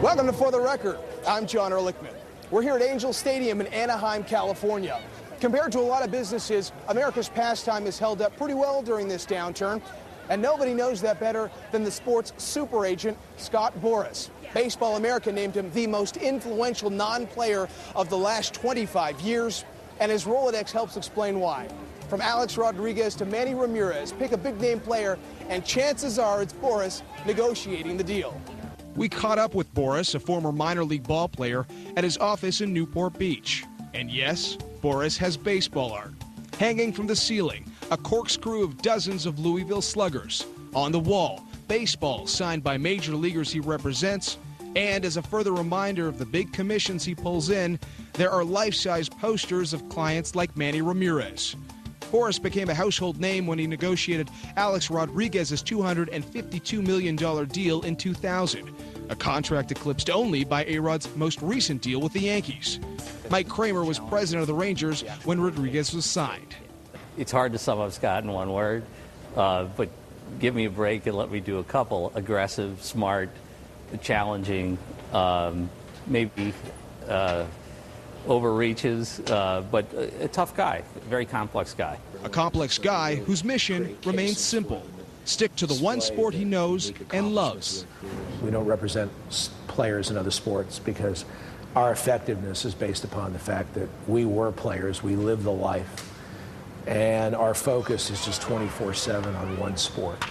Welcome to For the Record. I'm John Ehrlichman. We're here at Angel Stadium in Anaheim, California. Compared to a lot of businesses, America's pastime is held up pretty well during this downturn. And nobody knows that better than the sports super agent, Scott Boras. Baseball America named him the most influential non-player of the last 25 years. And his Rolodex helps explain why. From Alex Rodriguez to Manny Ramirez, pick a big-name player, and chances are it's Boras negotiating the deal. We caught up with Boras, a former minor league ball player, at his office in Newport Beach. And yes, Boras has baseball art. Hanging from the ceiling, a corkscrew of dozens of Louisville Sluggers. On the wall, baseballs signed by major leaguers he represents. And as a further reminder of the big commissions he pulls in, there are life-size posters of clients like Manny Ramirez. Boras became a household name when he negotiated Alex Rodriguez's $252 million deal in 2000, a contract eclipsed only by A-Rod's most recent deal with the Yankees. Mike Kramer was president of the Rangers when Rodriguez was signed. It's hard to sum up Scott in one word, but give me a break and let me do a couple. Aggressive, smart, challenging, maybe overreaches, but a tough guy, a very complex guy. A complex guy whose mission remains simple. Stick to the one sport he knows and loves. We don't represent players in other sports because our effectiveness is based upon the fact that we were players, we live the life, and our focus is just 24/7 on one sport.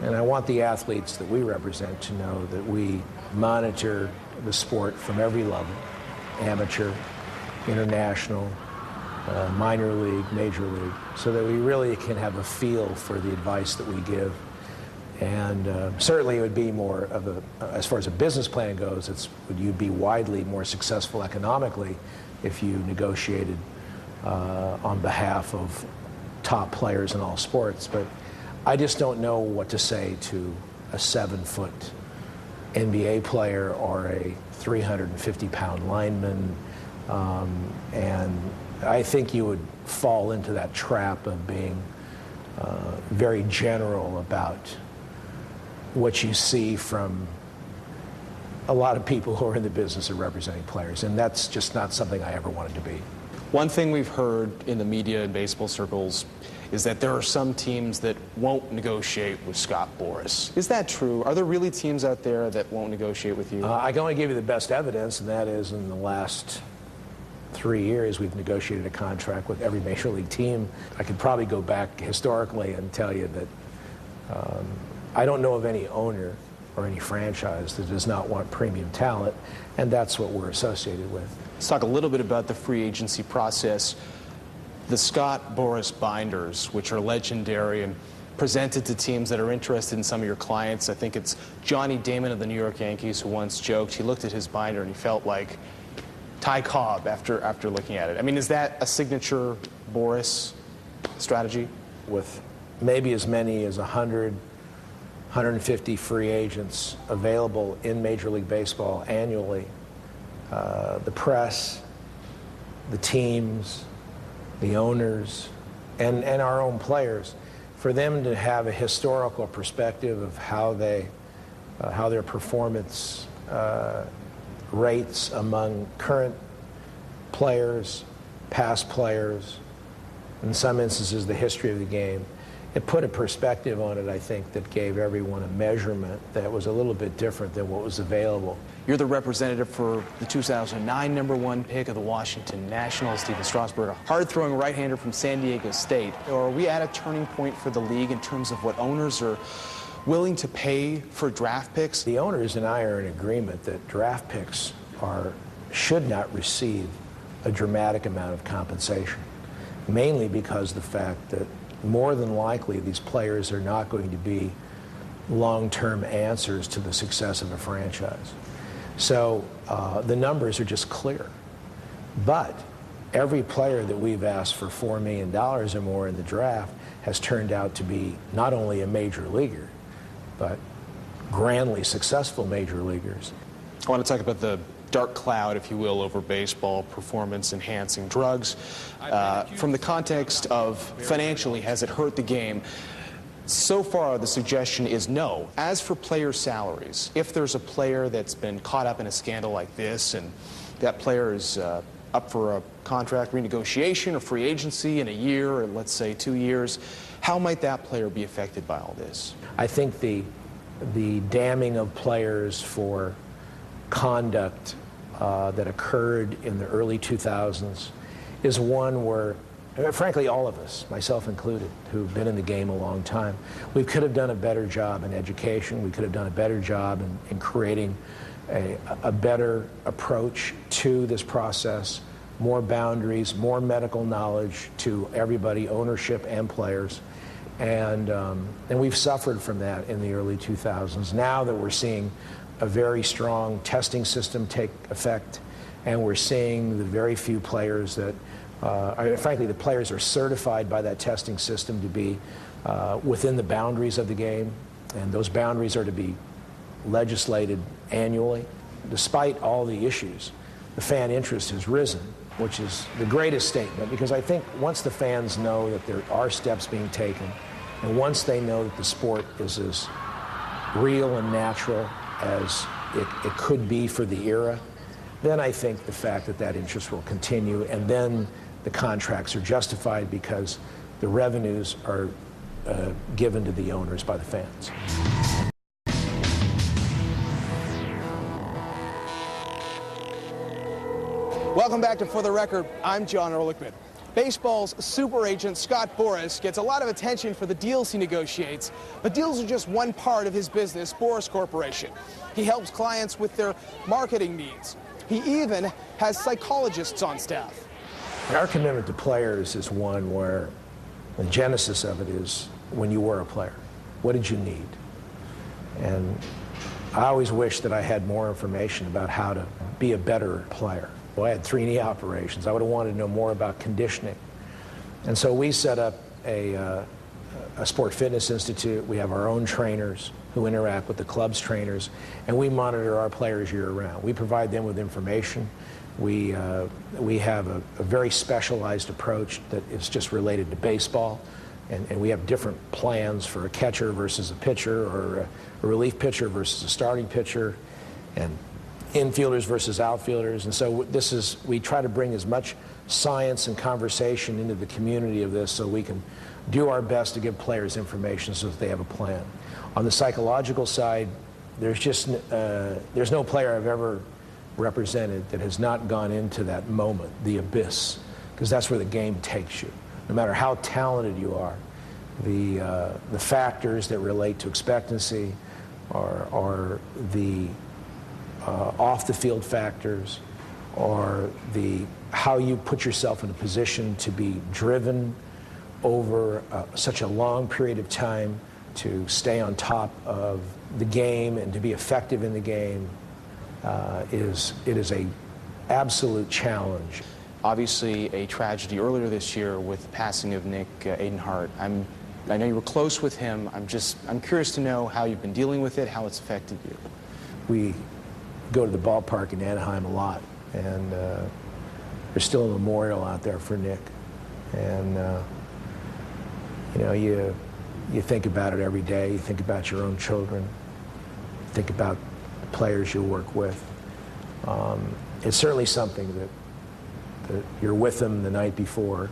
And I want the athletes that we represent to know that we monitor the sport from every level, amateur, international, minor league, major league, so that we really can have a feel for the advice that we give. And certainly it would be more of a, as far as a business plan goes, you'd be widely more successful economically if you negotiated on behalf of top players in all sports. But I just don't know what to say to a 7-foot NBA player or a 350-pound lineman. And I think you would fall into that trap of being very general about what you see from a lot of people who are in the business of representing players. And that's just not something I ever wanted to be. One thing we've heard in the media and baseball circles is that there are some teams that won't negotiate with Scott Boras. Is that true? Are there really teams out there that won't negotiate with you? I can only give you the best evidence, and that is in the last 3 years, we've negotiated a contract with every major league team. I could probably go back historically and tell you that I don't know of any owner or any franchise that does not want premium talent, and that's what we're associated with. Let's talk a little bit about the free agency process. The Scott Boras binders, which are legendary and presented to teams that are interested in some of your clients. I think it's Johnny Damon of the New York Yankees who once joked he looked at his binder and he felt like Ty Cobb after looking at it. I mean, is that a signature Boras strategy? With maybe as many as 100, 150 free agents available in Major League Baseball annually, the press, the teams, the owners, and our own players, for them to have a historical perspective of how their performance rates among current players, past players, in some instances the history of the game. It put a perspective on it, I think, that gave everyone a measurement that was a little bit different than what was available. You're the representative for the 2009 #1 pick of the Washington Nationals, Stephen Strasburg, a hard-throwing right-hander from San Diego State. Are we at a turning point for the league in terms of what owners are willing to pay for draft picks? The owners and I are in agreement that draft picks should not receive a dramatic amount of compensation, mainly because of the fact that more than likely these players are not going to be long-term answers to the success of a franchise. So the numbers are just clear. But every player that we've asked for $4 million or more in the draft has turned out to be not only a major leaguer, but grandly successful major leaguers. I want to talk about the dark cloud, if you will, over baseball, performance-enhancing drugs. From the context of financially, has it hurt the game? So far, the suggestion is no. As for player salaries, if there's a player that's been caught up in a scandal like this and that player is up for a contract renegotiation or free agency in a year or let's say 2 years, how might that player be affected by all this? I think the damning of players for conduct that occurred in the early 2000s is one where, frankly, all of us, myself included, who've been in the game a long time, we could have done a better job in education. We could have done a better job in creating a better approach to this process, more boundaries, more medical knowledge to everybody, ownership and players. And we've suffered from that in the early 2000s. Now that we're seeing a very strong testing system take effect, and we're seeing the very few players that, frankly, the players are certified by that testing system to be within the boundaries of the game, and those boundaries are to be legislated annually. Despite all the issues, the fan interest has risen, which is the greatest statement, because I think once the fans know that there are steps being taken, and once they know that the sport is as real and natural as it could be for the era, then I think the fact that that interest will continue, and then the contracts are justified because the revenues are given to the owners by the fans. Welcome back to For the Record. I'm John Ehrlichman. Baseball's super agent, Scott Boras, gets a lot of attention for the deals he negotiates, but deals are just one part of his business, Boras Corporation. He helps clients with their marketing needs. He even has psychologists on staff. Our commitment to players is one where the genesis of it is when you were a player. What did you need? And I always wish that I had more information about how to be a better player. Well, I had 3 knee operations. I would have wanted to know more about conditioning. And so we set up a sport fitness institute. We have our own trainers who interact with the club's trainers, and we monitor our players year-round. We provide them with information. We have a very specialized approach that is just related to baseball, and we have different plans for a catcher versus a pitcher, or a relief pitcher versus a starting pitcher, and infielders versus outfielders. And so we try to bring as much science and conversation into the community of this so we can do our best to give players information so that they have a plan. On the psychological side, there's no player I've ever represented that has not gone into that moment, the abyss, because that's where the game takes you. No matter how talented you are, the factors that relate to expectancy are the off-the-field factors, or how you put yourself in a position to be driven over such a long period of time to stay on top of the game and to be effective in the game. It is a absolute challenge. Obviously, a tragedy earlier this year with the passing of Nick Adenhart. I know you were close with him. I'm curious to know how you've been dealing with it, how it's affected you. We go to the ballpark in Anaheim a lot, and there's still a memorial out there for Nick. And you think about it every day. You think about your own children. You think about the players you work with. It's certainly something that you're with them the night before,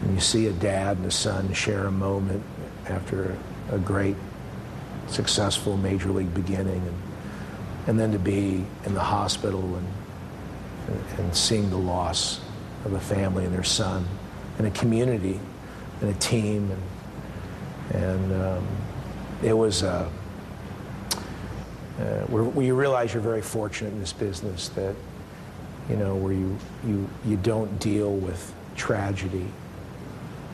and you see a dad and a son share a moment after a great, successful major league beginning, and then to be in the hospital and seeing the loss of a family and their son, and a community and a team, and it was where you realize you're very fortunate in this business, that where you don't deal with tragedy,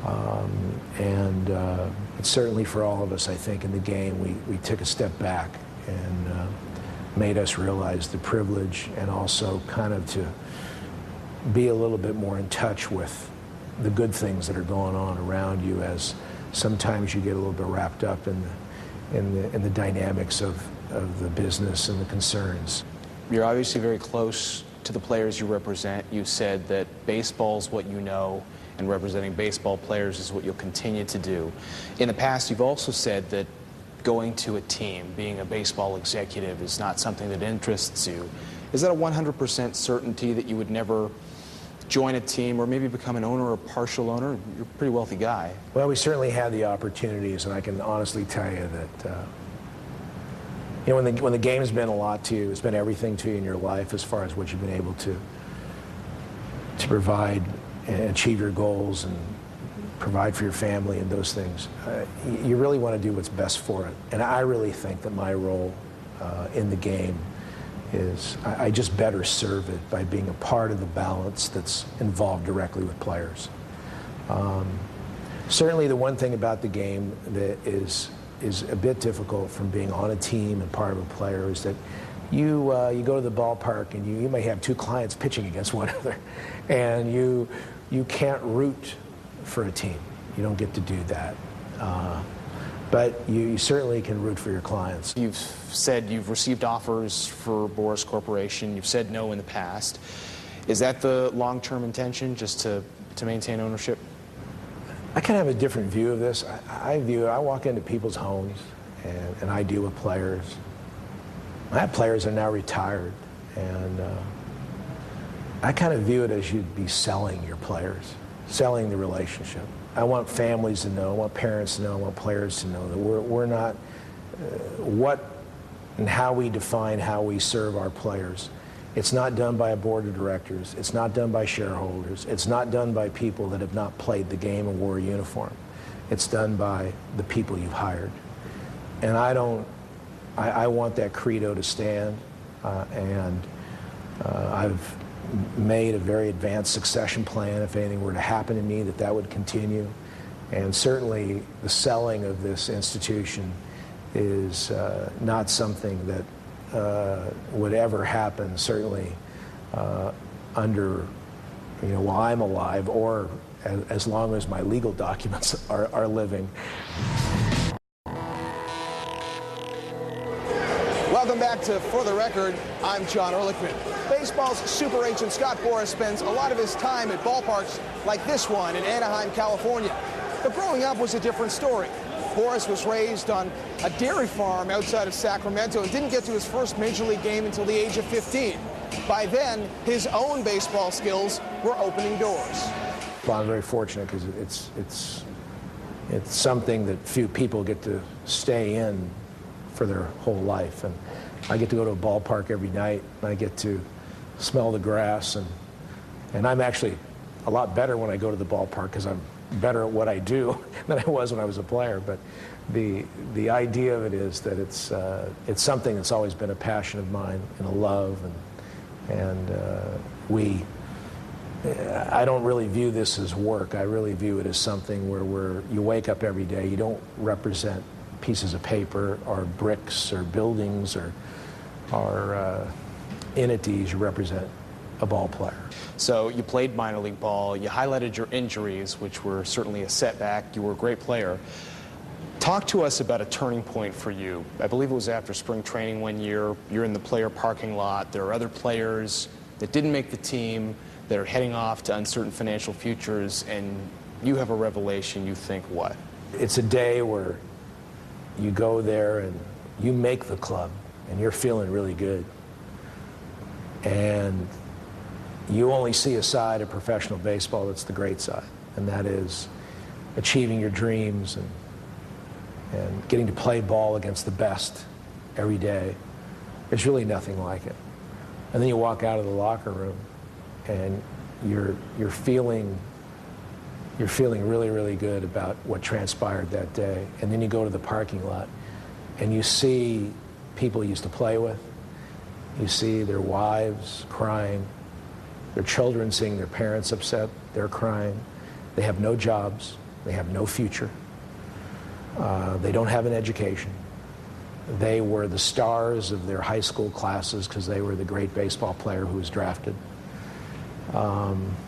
and it's certainly for all of us, I think, in the game, we took a step back and made us realize the privilege, and also kind of to be a little bit more in touch with the good things that are going on around you, as sometimes you get a little bit wrapped up in the dynamics of the business and the concerns. You're obviously very close to the players you represent. You said that baseball's what you know, and representing baseball players is what you'll continue to do. In the past, you've also said that going to a team, being a baseball executive, is not something that interests you. Is that a 100% certainty that you would never join a team or maybe become an owner or partial owner? You're a pretty wealthy guy. Well, we certainly had the opportunities, and I can honestly tell you that when the game's been a lot to you, it's been everything to you in your life as far as what you've been able to provide and achieve your goals and provide for your family and those things. You really want to do what's best for it. And I really think that my role in the game is I just better serve it by being a part of the balance that's involved directly with players. Certainly the one thing about the game that is a bit difficult from being on a team and part of a player is that you go to the ballpark and you may have two clients pitching against one another, and you can't root for a team. You don't get to do that. But you certainly can root for your clients. You've said you've received offers for Boras Corporation. You've said no in the past. Is that the long-term intention, just to maintain ownership? I kind of have a different view of this. I walk into people's homes and I deal with players. I have players that are now retired, and I kind of view it as you'd be selling your players, selling the relationship. I want families to know, I want parents to know, I want players to know that we're not, what and how we define how we serve our players. It's not done by a board of directors. It's not done by shareholders. It's not done by people that have not played the game and wore a uniform. It's done by the people you've hired. And I want that credo to stand, and I've made a very advanced succession plan if anything were to happen to me, that would continue. And certainly the selling of this institution is not something that would ever happen, certainly under, while I'm alive, or as long as my legal documents are living. Welcome back to For the Record. I'm John Ehrlichman. Baseball's super agent Scott Boras spends a lot of his time at ballparks like this one in Anaheim, California. But growing up was a different story. Boras was raised on a dairy farm outside of Sacramento and didn't get to his first major league game until the age of 15. By then, his own baseball skills were opening doors. Well, I'm very fortunate because it's something that few people get to stay in for their whole life. And I get to go to a ballpark every night, and I get to smell the grass, and I'm actually a lot better when I go to the ballpark because I'm better at what I do than I was when I was a player. But the idea of it is that it's something that's always been a passion of mine and a love, and I don't really view this as work. I really view it as something where you wake up every day. You don't represent pieces of paper or bricks or buildings or entities. You represent a ball player. So you played minor league ball. You highlighted your injuries, which were certainly a setback. You were a great player. Talk to us about a turning point for you. I believe it was after spring training one year. You're in the player parking lot. There are other players that didn't make the team that are heading off to uncertain financial futures, and you have a revelation. You think what? It's a day where you go there and you make the club and you're feeling really good. And you only see a side of professional baseball that's the great side, and that is achieving your dreams and getting to play ball against the best every day. There's really nothing like it. And then you walk out of the locker room and you're feeling really, really good about what transpired that day. And then you go to the parking lot and you see people you used to play with. You see their wives crying, their children seeing their parents upset, they're crying. They have no jobs, they have no future. They don't have an education. They were the stars of their high school classes because they were the great baseball player who was drafted.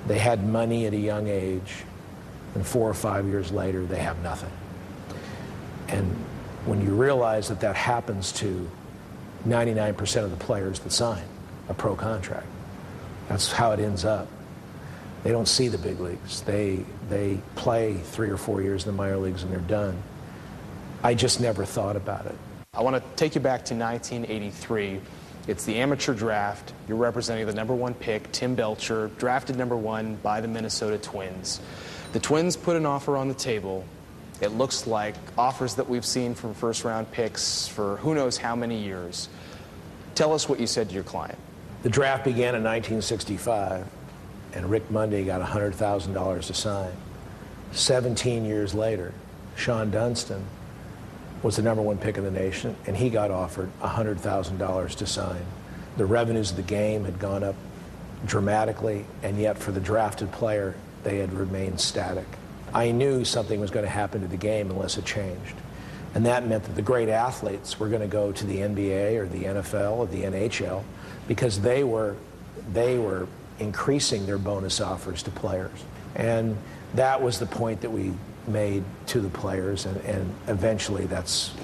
They had money at a young age, and 4 or 5 years later, they have nothing. And when you realize that that happens to 99% of the players that sign a pro contract, that's how it ends up, They don't see the big leagues. They play 3 or 4 years in the minor leagues and they're done. I just never thought about it. I want to take you back to 1983. It's the amateur draft. You're representing the #1 pick, Tim Belcher, drafted #1 by the Minnesota Twins. The Twins put an offer on the table. It looks like offers that we've seen from first-round picks for who knows how many years. Tell us what you said to your client. The draft began in 1965, and Rick Monday got $100,000 to sign. 17 years later, Sean Dunston was the #1 pick in the nation, and he got offered $100,000 to sign. The revenues of the game had gone up dramatically, and yet for the drafted player, they had remained static. I knew something was going to happen to the game unless it changed. And that meant that the great athletes were going to go to the NBA or the NFL or the NHL because they were increasing their bonus offers to players. And that was the point that we made to the players, and eventually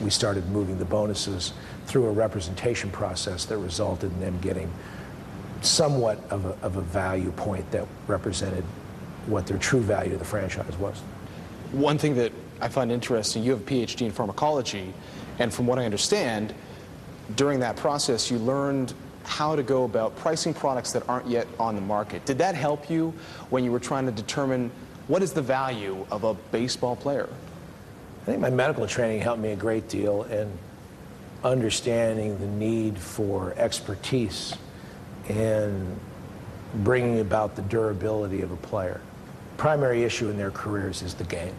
we started moving the bonuses through a representation process that resulted in them getting somewhat of a value point that represented what their true value to the franchise was. One thing that I find interesting, you have a PhD in pharmacology, and from what I understand, during that process you learned how to go about pricing products that aren't yet on the market. Did that help you when you were trying to determine what is the value of a baseball player? I think my medical training helped me a great deal in understanding the need for expertise and bringing about the durability of a player. Primary issue in their careers is the game.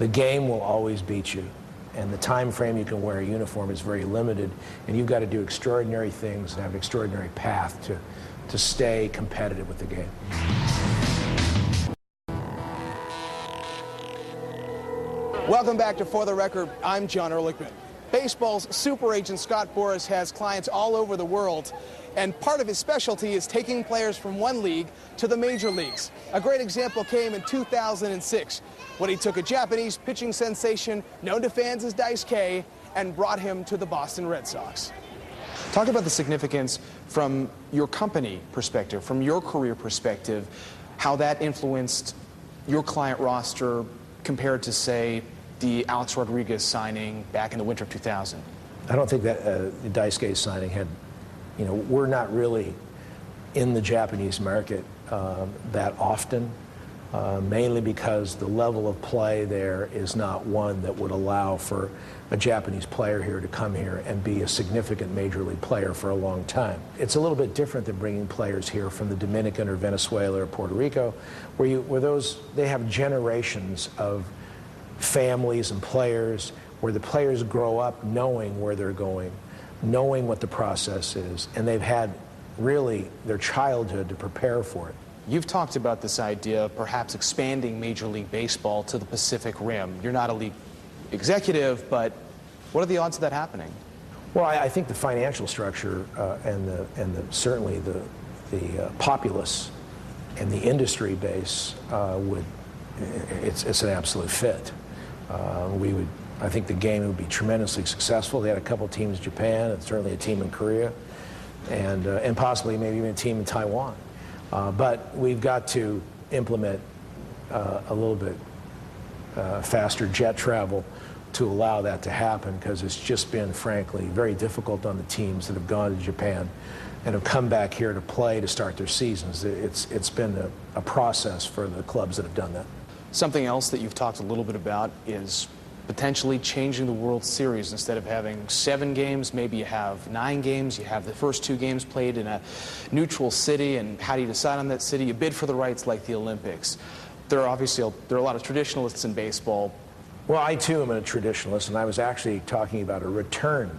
The game will always beat you, and the time frame you can wear a uniform is very limited, and you've got to do extraordinary things and have an extraordinary path to stay competitive with the game. Welcome back to For the Record. I'm John Ehrlichman. Baseball's super agent Scott Boras has clients all over the world, and part of his specialty is taking players from one league to the major leagues. A great example came in 2006 when he took a Japanese pitching sensation known to fans as Dice K and brought him to the Boston Red Sox. Talk about the significance from your company perspective, from your career perspective, how that influenced your client roster compared to, say, the Alex Rodriguez signing back in the winter of 2000. I don't think that the Daisuke signing had, we're not really in the Japanese market that often, mainly because the level of play there is not one that would allow for a Japanese player here to come here and be a significant major league player for a long time. It's a little bit different than bringing players here from the Dominican or Venezuela or Puerto Rico, where they have generations of families and players, where the players grow up knowing where they're going, knowing what the process is, and they've had really their childhood to prepare for it. You've talked about this idea of perhaps expanding Major League Baseball to the Pacific Rim. You're not a league executive, but what are the odds of that happening? Well, I think the financial structure certainly the populace and the industry base it's an absolute fit. I think the game would be tremendously successful. They had a couple teams in Japan, and certainly a team in Korea, and possibly maybe even a team in Taiwan. But we've got to implement a little bit faster jet travel to allow that to happen, because it's just been, frankly, very difficult on the teams that have gone to Japan and have come back here to play to start their seasons. It's been a process for the clubs that have done that. Something else that you've talked a little bit about is potentially changing the World Series. Instead of having 7 games, maybe you have 9 games. You have the first 2 games played in a neutral city, and how do you decide on that city? You bid for the rights like the Olympics. There are a lot of traditionalists in baseball. Well, I too am a traditionalist, and I was actually talking about a return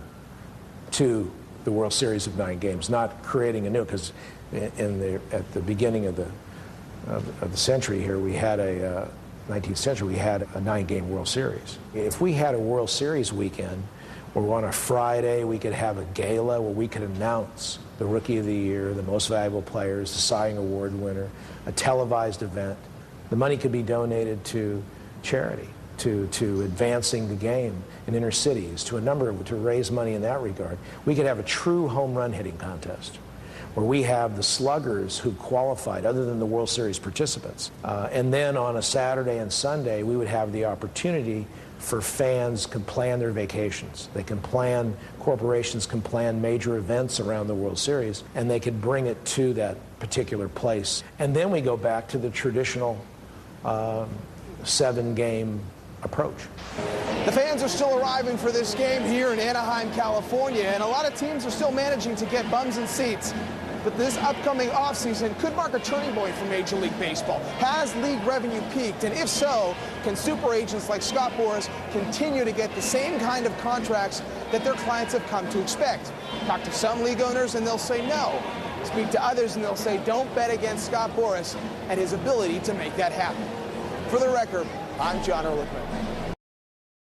to the World Series of 9 games, not creating a new, because at the beginning of the century here, we had 19th century, we had a 9-game World Series. If we had a World Series weekend where on a Friday we could have a gala where we could announce the Rookie of the Year, the Most Valuable Players, the Cy Young Award winner, a televised event, the money could be donated to charity, to advancing the game in inner cities, to raise money in that regard. We could have a true home run hitting contest. where we have the sluggers who qualified, other than the World Series participants. And then on a Saturday and Sunday, we would have the opportunity for fans can plan their vacations. They can plan, corporations can plan major events around the World Series, and they could bring it to that particular place. And then we go back to the traditional 7-game approach. The fans are still arriving for this game here in Anaheim, California, and a lot of teams are still managing to get bums in seats. But this upcoming offseason could mark a turning point for Major League Baseball. Has league revenue peaked? And if so, can super agents like Scott Boras continue to get the same kind of contracts that their clients have come to expect? Talk to some league owners and they'll say no. Speak to others and they'll say don't bet against Scott Boras and his ability to make that happen. For the record, I'm John Ehrlichman.